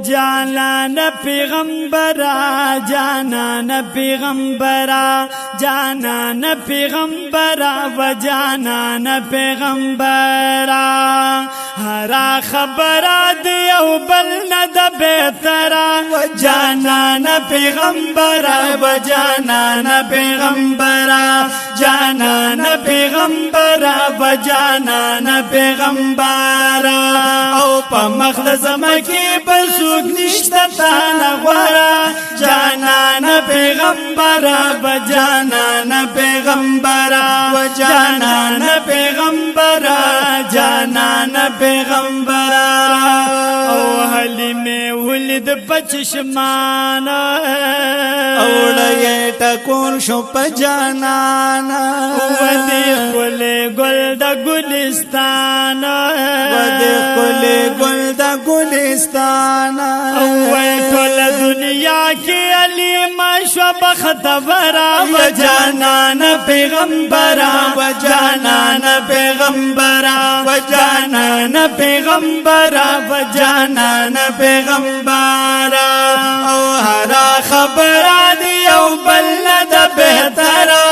جانان پیغمبرا جانان پیغمبرا جانان پیغمبرا و جانان پیغمبرا هر خبر دیو بل ند بهترا و جانان پیغمبرا و جانان پیغمبرا جانان پیغمبرا و جانان پیغمبرا او په مخلص مکی بل سوک نشتا تانا غورا جانان پیغمبرا و جانان پیغمبرا و جانان پیغمبرا جانان پیغمبرا او حلیم ولد پچشمان اوڑے ٹکون شو پجانانا ودی خل گل دا گلستان ودی خل گل دا گلستانا اوے ٹول دنیا کی علی مشو بختورا و جانان پیغمبرا و جانان پیغمبرا و جانان پیغمبرا و جانان پیغمبرا او ہر خبر دیو بلد بہترا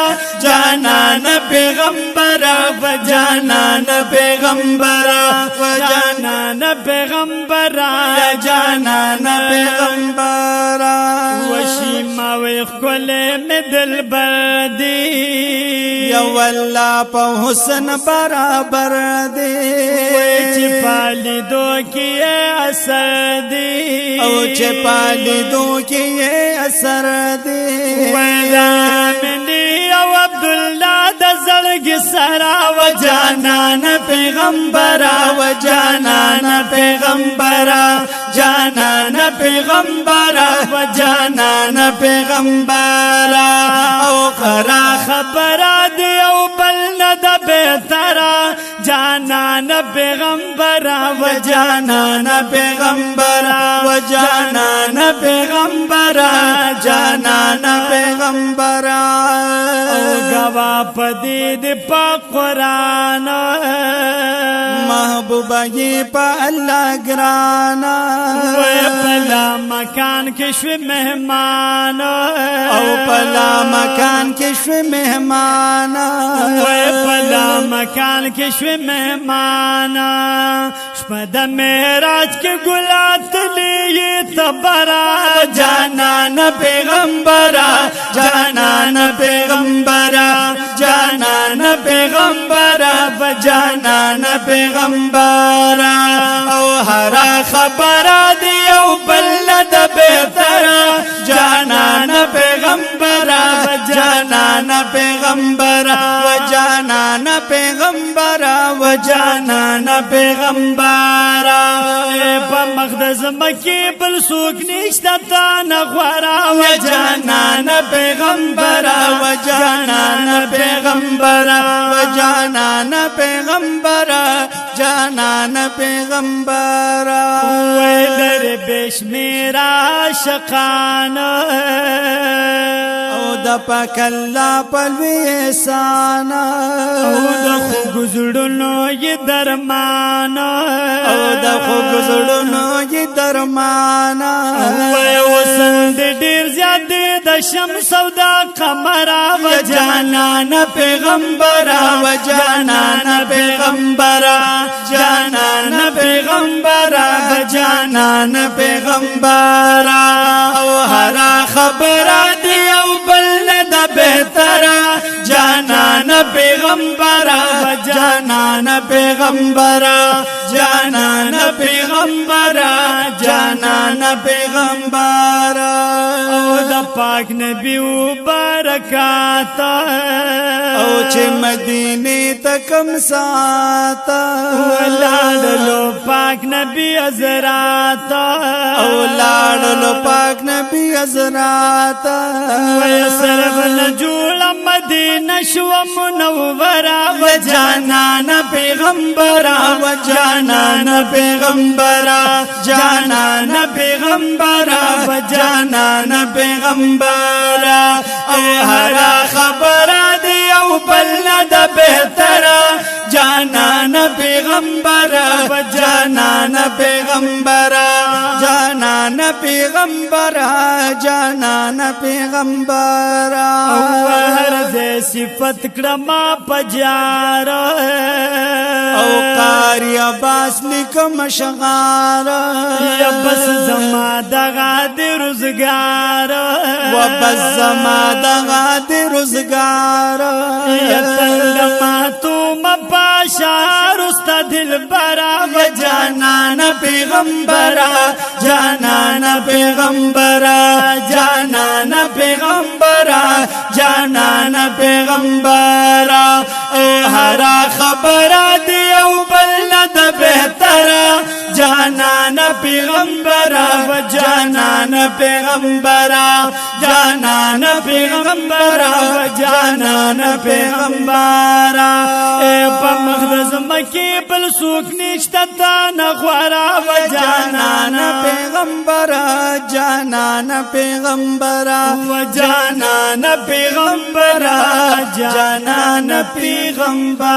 جانان پیغمبرا و جانان پیغمبرا و جانان پیغمبرا جانان پیغمبرا وشیما ویخ کلے میں دل بردی یو اللہ پا حسن برابر دے چپالی دو کیے اثر دی او چپالی دو کیے اثر دے ویلامنی او عبداللہ دزلگ سرا و جانان پیغمبرا و جانان پیغمبرا جانان پیغمبرا و جانان پیغمبرا او خرا خبرا دی او بلند بہترا جانان پیغمبرا و جانان پیغمبرا و جانان پیغمبرا جانان پیغمبرا او گوا پدید پا قرآن محبوبہ یہ پا اللہ گرانا وی پلا مکان کشو مہمان او پلا مکان کشو مہمان وی پلا مکان کشو مہمان شپد میراج کے گلات لیے تبرا جانان پیغمبرا جانان پیغمبرا جانان پیغمبرا و جانان پیغمبرا او ہر خبر دیو بلد بہترا جانان پیغمبرا و جانان پیغمبرا و جانان پیغمبرا و جانان پیغمبرا پا مقدس مکی بل سوک نشتا تانا غورا و جانان پیغمبرا و جانان پیغمبرا و جانان پیغمبرا جانان پیغمبرا ویدر بشمیرا شقان او دا پاک اللہ پلوی احسانا او دا خو گزڑنو یہ درمانا او دا خو گزڑنو یہ درمانا وی وسند دیر زیادی دا شمس و دا قمرا و جانان پیغمبرا و جانان پیغمبرا جانان پیغمبرا و جانان پیغمبرا او ہر خبر دیو بلد بہترا جانان پیغمبرا و جانان پیغمبرا جانان پیغمبرا جانان پیغمبرا او دا پاک نبی و برکاتا او چه مدینی تکم ساتا ولادلو پاک نبی ازراتا او لالو پاک نبی ازراتا ویسرف نجول مدینہ شو منورا و جانان پیغمبرا و جانان پیغمبرا جانان پیغمبرا و جانان پیغمبرا او ہر خبر دیو بلد بہترا جانان پیغمبرا و جانان پیغمبرا جانان جانان پیغمبرا جانان پیغمبرا هر دې صفت کړما پجار او قاری عباس لیکم شغار یا بس زما دغه د روزګار و بس زما دغه د روزګار یا تنگ ماتو مپاشار استاد دلبرا و جانان پیغمبرا جانان پیغمبرا جانان پیغمبرا جانان پیغمبرا هر خبره دی او بل د بهتره جانان پیغمبرا و جانان پیغمبرا جانان پیغمبرا و جانان پیغمبرا په مقدس مکی بل سوک نشتا تا نغورا و جانان پیغمبرا جانان پیغمبرا و جانان پیغمبرا جانان پیغمبرا